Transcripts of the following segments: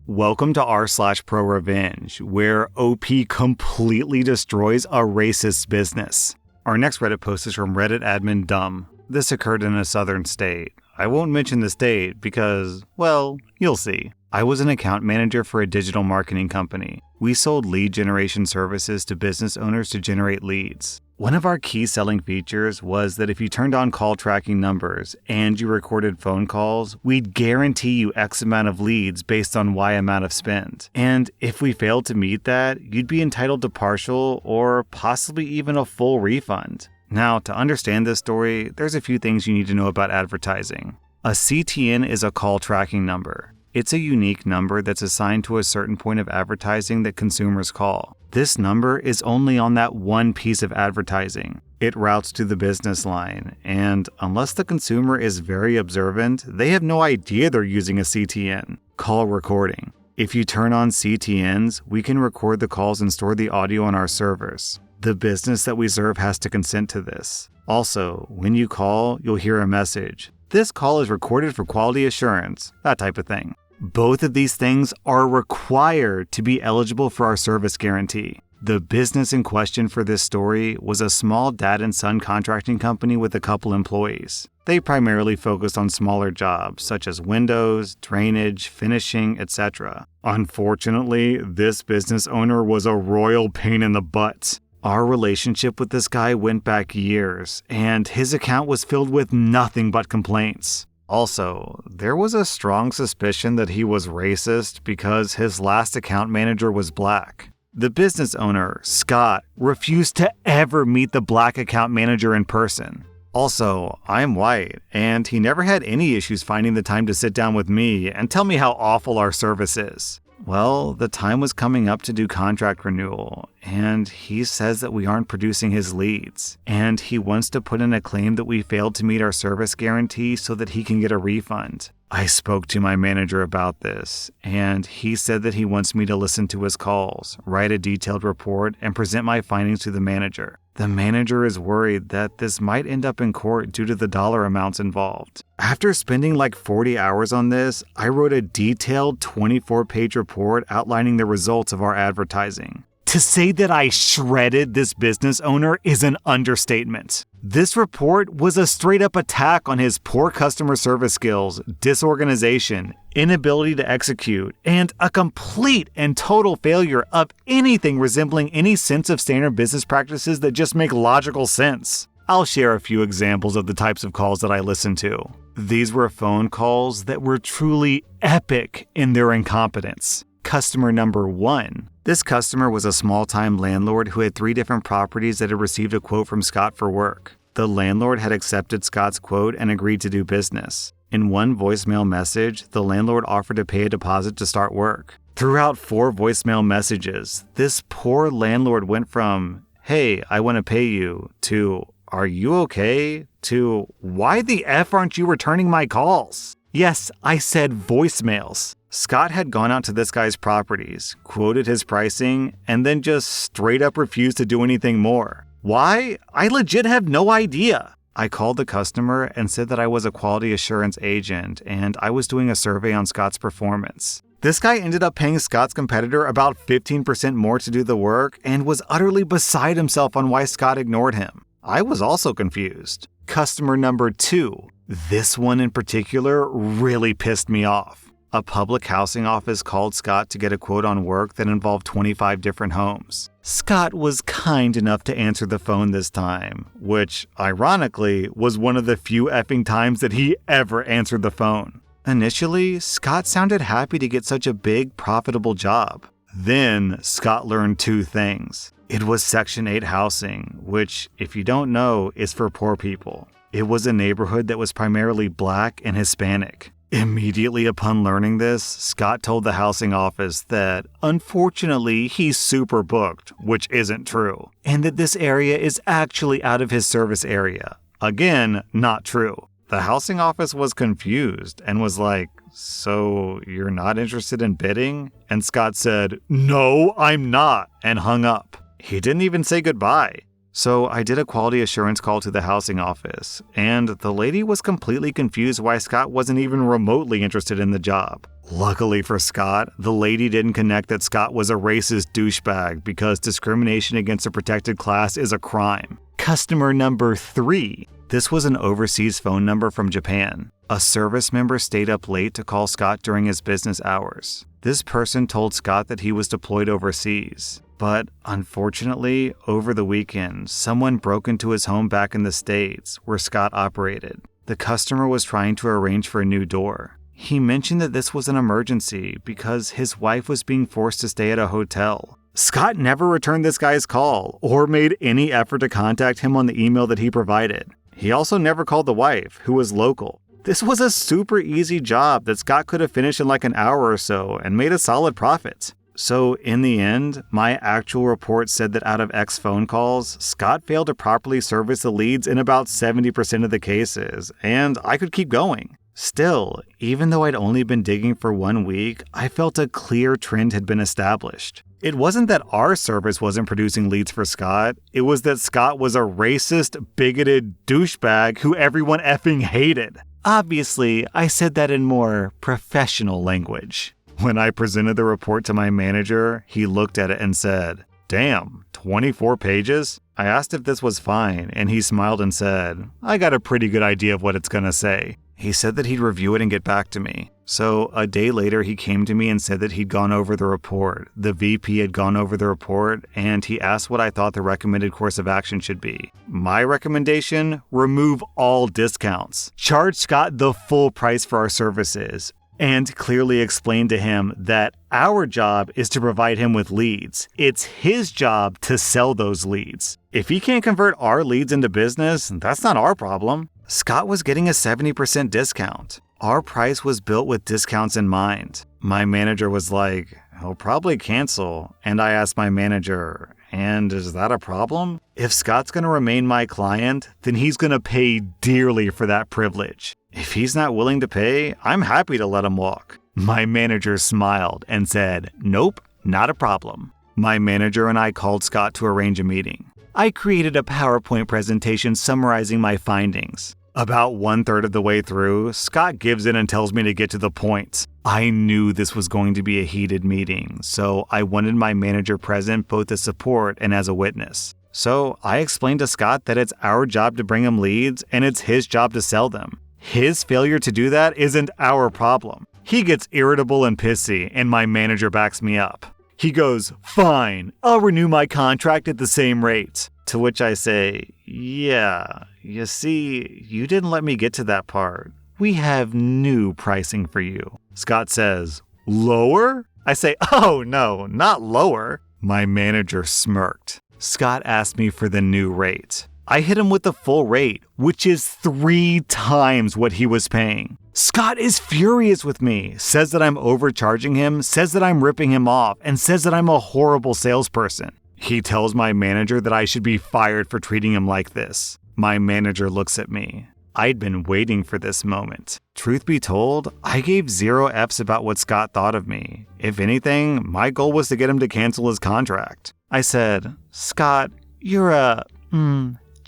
Welcome to rSlash Prorevenge, where OP completely destroys a racist business. Our next Reddit post is from Reddit admin Dumb. This occurred in a southern state. I won't mention the state because, well, you'll see. I was an account manager for a digital marketing company. We sold lead generation services to business owners to generate leads. One of our key selling features was that if you turned on call tracking numbers and you recorded phone calls, we'd guarantee you X amount of leads based on Y amount of spend. And if we failed to meet that, you'd be entitled to partial or possibly even a full refund. Now, to understand this story, there's a few things you need to know about advertising. A CTN is a call tracking number. It's a unique number that's assigned to a certain point of advertising that consumers call. This number is only on that one piece of advertising. It routes to the business line, and unless the consumer is very observant, they have no idea they're using a CTN, call recording. If you turn on CTNs, we can record the calls and store the audio on our servers. The business that we serve has to consent to this. Also, when you call, you'll hear a message. This call is recorded for quality assurance, that type of thing. Both of these things are required to be eligible for our service guarantee. The business in question for this story was a small dad and son contracting company with a couple employees. They primarily focused on smaller jobs such as windows, drainage, finishing, etc. Unfortunately, this business owner was a royal pain in the butt. Our relationship with this guy went back years, and his account was filled with nothing but complaints. Also, there was a strong suspicion that he was racist because his last account manager was black. The business owner, Scott, refused to ever meet the black account manager in person. Also, I'm white, and he never had any issues finding the time to sit down with me and tell me how awful our service is. Well, the time was coming up to do contract renewal, and he says that we aren't producing his leads, and he wants to put in a claim that we failed to meet our service guarantee so that he can get a refund. I spoke to my manager about this, and he said that he wants me to listen to his calls, write a detailed report, and present my findings to the manager. The manager is worried that this might end up in court due to the dollar amounts involved. After spending like 40 hours on this, I wrote a detailed 24-page report outlining the results of our advertising. To say that I shredded this business owner is an understatement. This report was a straight-up attack on his poor customer service skills, disorganization, inability to execute, and a complete and total failure of anything resembling any sense of standard business practices that just make logical sense. I'll share a few examples of the types of calls that I listened to. These were phone calls that were truly epic in their incompetence. Customer number 1. This customer was a small-time landlord who had 3 different properties that had received a quote from Scott for work. The landlord had accepted Scott's quote and agreed to do business. In one voicemail message, the landlord offered to pay a deposit to start work. Throughout 4 voicemail messages, this poor landlord went from, "Hey, I want to pay you," to, "Are you okay?" to, "Why the F aren't you returning my calls?" Yes, I said voicemails. Scott had gone out to this guy's properties, quoted his pricing, and then just straight up refused to do anything more. Why? I legit have no idea. I called the customer and said that I was a quality assurance agent and I was doing a survey on Scott's performance. This guy ended up paying Scott's competitor about 15% more to do the work and was utterly beside himself on why Scott ignored him. I was also confused. Customer number 2. This one in particular really pissed me off. A public housing office called Scott to get a quote on work that involved 25 different homes. Scott was kind enough to answer the phone this time, which, ironically, was one of the few effing times that he ever answered the phone. Initially, Scott sounded happy to get such a big, profitable job. Then, Scott learned 2 things. It was Section 8 housing, which, if you don't know, is for poor people. It was a neighborhood that was primarily black and Hispanic. Immediately upon learning this, Scott told the housing office that, unfortunately, he's super booked, which isn't true, and that this area is actually out of his service area. Again, not true. The housing office was confused and was like, "So you're not interested in bidding?" And Scott said, "No, I'm not," and hung up. He didn't even say goodbye. So I did a quality assurance call to the housing office, and the lady was completely confused why Scott wasn't even remotely interested in the job. Luckily for Scott, the lady didn't connect that Scott was a racist douchebag because discrimination against a protected class is a crime. Customer number 3. This was an overseas phone number from Japan. A service member stayed up late to call Scott during his business hours. This person told Scott that he was deployed overseas. But unfortunately, over the weekend, someone broke into his home back in the States, where Scott operated. The customer was trying to arrange for a new door. He mentioned that this was an emergency because his wife was being forced to stay at a hotel. Scott never returned this guy's call or made any effort to contact him on the email that he provided. He also never called the wife, who was local. This was a super easy job that Scott could have finished in like an hour or so and made a solid profit. So in the end, my actual report said that out of X phone calls, Scott failed to properly service the leads in about 70% of the cases, and I could keep going. Still, even though I'd only been digging for 1 week, I felt a clear trend had been established. It wasn't that our service wasn't producing leads for Scott, it was that Scott was a racist, bigoted douchebag who everyone effing hated. Obviously, I said that in more professional language. When I presented the report to my manager, he looked at it and said, "Damn, 24 pages?" I asked if this was fine, and he smiled and said, "I got a pretty good idea of what it's gonna say." He said that he'd review it and get back to me. So a day later, he came to me and said that he'd gone over the report. The VP had gone over the report, and he asked what I thought the recommended course of action should be. My recommendation? Remove all discounts. Charge Scott the full price for our services. And clearly explained to him that our job is to provide him with leads. It's his job to sell those leads. If he can't convert our leads into business, that's not our problem. Scott was getting a 70% discount. Our price was built with discounts in mind. My manager was like, "He'll probably cancel." And I asked my manager, "And is that a problem? If Scott's going to remain my client, then he's going to pay dearly for that privilege. If he's not willing to pay, I'm happy to let him walk." My manager smiled and said, "Nope, not a problem." My manager and I called Scott to arrange a meeting. I created a PowerPoint presentation summarizing my findings. About 1/3 of the way through, Scott gives in and tells me to get to the point. I knew this was going to be a heated meeting, so I wanted my manager present both as support and as a witness. So I explained to Scott that it's our job to bring him leads and it's his job to sell them. His failure to do that isn't our problem. He gets irritable and pissy, and my manager backs me up. He goes, "Fine, I'll renew my contract at the same rate." To which I say, "Yeah, you see, you didn't let me get to that part. We have new pricing for you." Scott says, "Lower?" I say, "Oh no, not lower." My manager smirked. Scott asked me for the new rate. I hit him with the full rate, which is 3 times what he was paying. Scott is furious with me, says that I'm overcharging him, says that I'm ripping him off, and says that I'm a horrible salesperson. He tells my manager that I should be fired for treating him like this. My manager looks at me. I'd been waiting for this moment. Truth be told, I gave 0 Fs about what Scott thought of me. If anything, my goal was to get him to cancel his contract. I said, "Scott, you're a,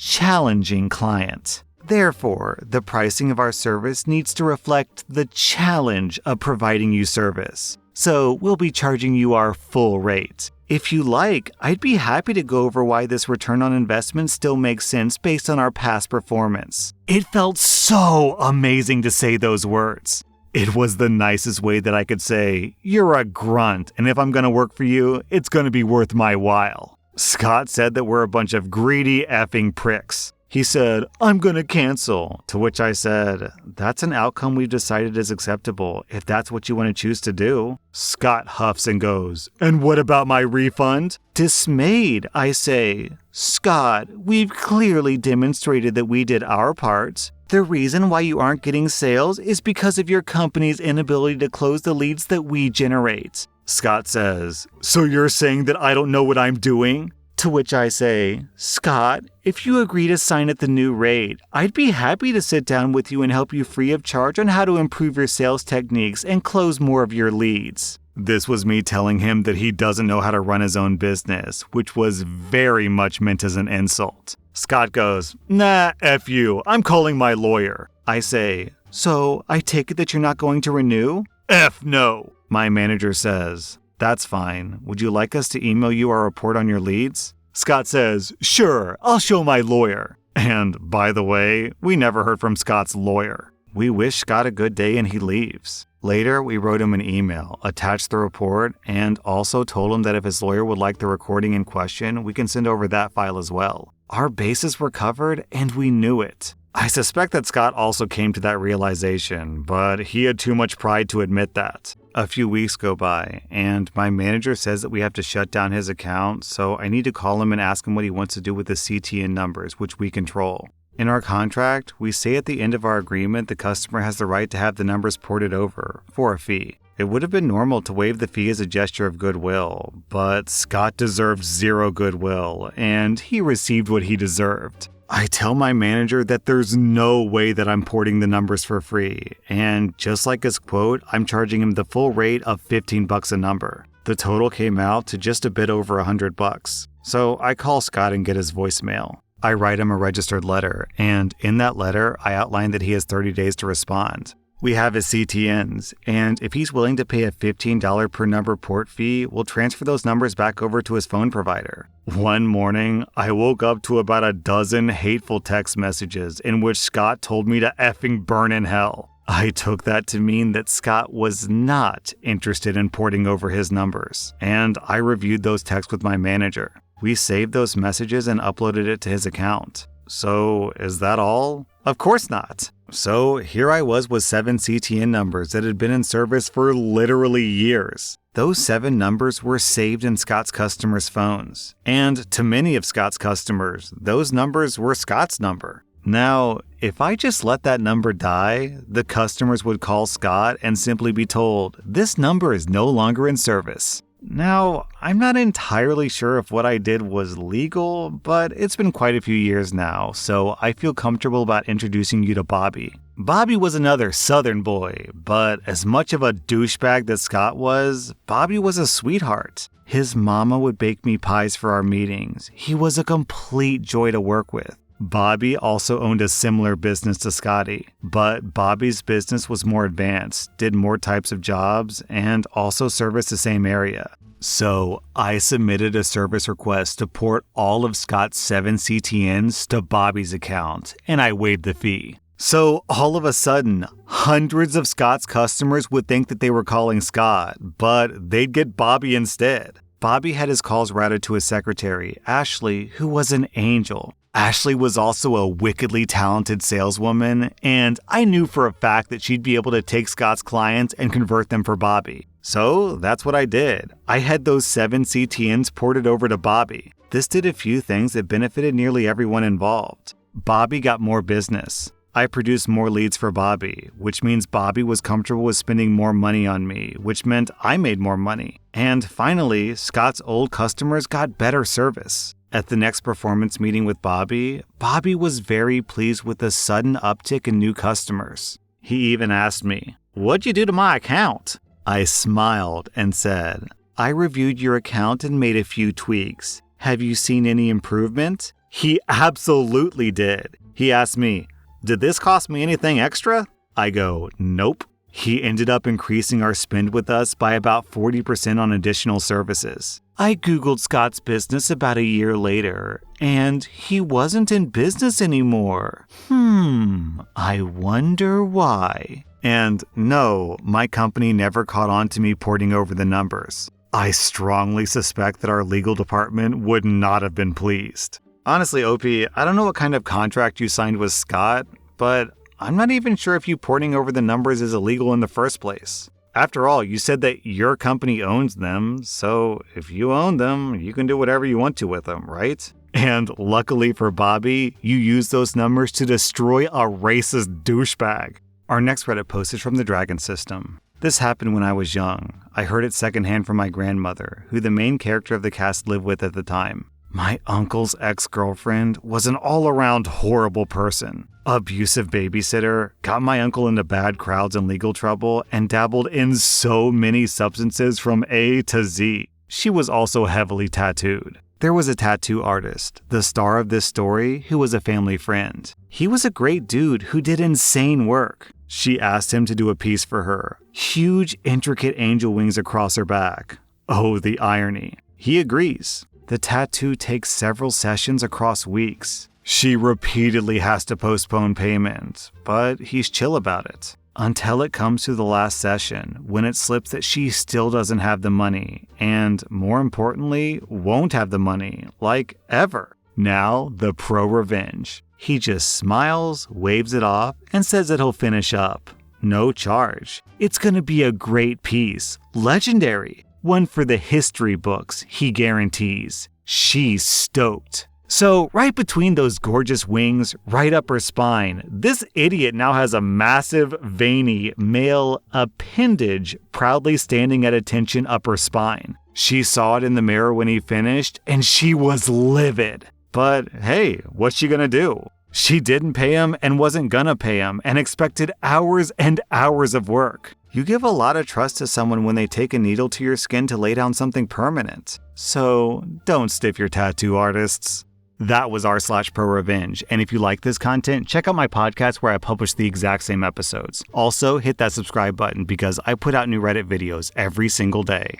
challenging client. Therefore, the pricing of our service needs to reflect the challenge of providing you service. So we'll be charging you our full rate. If you like, I'd be happy to go over why this return on investment still makes sense based on our past performance." It felt so amazing to say those words. It was the nicest way that I could say, "You're a grunt, and if I'm going to work for you, it's going to be worth my while." Scott said that we're a bunch of greedy effing pricks. He said, "I'm going to cancel," to which I said, "That's an outcome we've decided is acceptable, if that's what you want to choose to do." Scott huffs and goes, "And what about my refund?" Dismayed, I say, "Scott, we've clearly demonstrated that we did our part. The reason why you aren't getting sales is because of your company's inability to close the leads that we generate." Scott says, "So you're saying that I don't know what I'm doing?" To which I say, "Scott, if you agree to sign at the new rate, I'd be happy to sit down with you and help you free of charge on how to improve your sales techniques and close more of your leads." This was me telling him that he doesn't know how to run his own business, which was very much meant as an insult. Scott goes, "Nah, F you, I'm calling my lawyer." I say, "So I take it that you're not going to renew?" "F no." My manager says, "That's fine. Would you like us to email you our report on your leads?" Scott says, "Sure, I'll show my lawyer." And by the way, we never heard from Scott's lawyer. We wish Scott a good day and he leaves. Later, we wrote him an email, attached the report, and also told him that if his lawyer would like the recording in question, we can send over that file as well. Our bases were covered, and we knew it. I suspect that Scott also came to that realization, but he had too much pride to admit that. A few weeks go by, and my manager says that we have to shut down his account, so I need to call him and ask him what he wants to do with the CTN numbers, which we control. In our contract, we say at the end of our agreement the customer has the right to have the numbers ported over for a fee. It would have been normal to waive the fee as a gesture of goodwill, but Scott deserved zero goodwill, and he received what he deserved. I tell my manager that there's no way that I'm porting the numbers for free, and just like his quote, I'm charging him the full rate of $15 a number. The total came out to just a bit over $100. So I call Scott and get his voicemail. I write him a registered letter, and in that letter, I outline that he has 30 days to respond. We have his CTNs, and if he's willing to pay a $15 per number port fee, we'll transfer those numbers back over to his phone provider. One morning, I woke up to about a dozen hateful text messages in which Scott told me to effing burn in hell. I took that to mean that Scott was not interested in porting over his numbers, and I reviewed those texts with my manager. We saved those messages and uploaded it to his account. So, is that all? Of course not. So, here I was with 7 CTN numbers that had been in service for literally years. Those 7 numbers were saved in Scott's customers' phones. And to many of Scott's customers, those numbers were Scott's number. Now, if I just let that number die, the customers would call Scott and simply be told, "This number is no longer in service." Now, I'm not entirely sure if what I did was legal, but it's been quite a few years now, so I feel comfortable about introducing you to Bobby. Bobby was another Southern boy, but as much of a douchebag that Scott was, Bobby was a sweetheart. His mama would bake me pies for our meetings. He was a complete joy to work with. Bobby also owned a similar business to Scotty, but Bobby's business was more advanced, did more types of jobs, and also serviced the same area. So I submitted a service request to port all of Scott's 7 CTNs to Bobby's account, and I waived the fee. So all of a sudden, hundreds of Scott's customers would think that they were calling Scott, but they'd get Bobby instead. Bobby had his calls routed to his secretary, Ashley, who was an angel. Ashley was also a wickedly talented saleswoman, and I knew for a fact that she'd be able to take Scott's clients and convert them for Bobby. So that's what I did. I had those 7 CTNs ported over to Bobby. This did a few things that benefited nearly everyone involved. Bobby got more business. I produced more leads for Bobby, which means Bobby was comfortable with spending more money on me, which meant I made more money. And finally, Scott's old customers got better service. At the next performance meeting with Bobby, Bobby was very pleased with the sudden uptick in new customers. He even asked me, "What'd you do to my account?" I smiled and said, "I reviewed your account and made a few tweaks. Have you seen any improvement?" He absolutely did. He asked me, "Did this cost me anything extra?" I go, "Nope." He ended up increasing our spend with us by about 40% on additional services. I Googled Scott's business about a year later, and he wasn't in business anymore. I wonder why. And no, my company never caught on to me porting over the numbers. I strongly suspect that our legal department would not have been pleased. Honestly, OP, I don't know what kind of contract you signed with Scott, but I'm not even sure if you porting over the numbers is illegal in the first place. After all, you said that your company owns them, so if you own them, you can do whatever you want to with them, right? And luckily for Bobby, you used those numbers to destroy a racist douchebag. Our next Reddit post is from the Dragon System. This happened when I was young. I heard it secondhand from my grandmother, who the main character of the cast lived with at the time. My uncle's ex-girlfriend was an all-around horrible person. abusive babysitter, got my uncle into bad crowds and legal trouble, and dabbled in so many substances from A to Z. She was also heavily tattooed. There was a tattoo artist, the star of this story, who was a family friend. He was a great dude who did insane work. She asked him to do a piece for her. Huge, intricate angel wings across her back. Oh, the irony. He agrees. The tattoo takes several sessions across weeks. She repeatedly has to postpone payment, but he's chill about it. Until it comes to the last session, when it slips that she still doesn't have the money, and more importantly, won't have the money, like ever. Now, the Prorevenge. He just smiles, waves it off, and says that he'll finish up. No charge. It's gonna be a great piece. Legendary. One for the history books, he guarantees. She's stoked. So, right between those gorgeous wings, right up her spine, this idiot now has a massive, veiny, male appendage proudly standing at attention up her spine. She saw it in the mirror when he finished, and she was livid. But hey, what's she gonna do? She didn't pay him and wasn't gonna pay him and expected hours and hours of work. You give a lot of trust to someone when they take a needle to your skin to lay down something permanent. So don't stiff your tattoo artists. That was rSlash_Prorevenge, and if you like this content, check out my podcast where I publish the exact same episodes. Also, hit that subscribe button because I put out new Reddit videos every single day.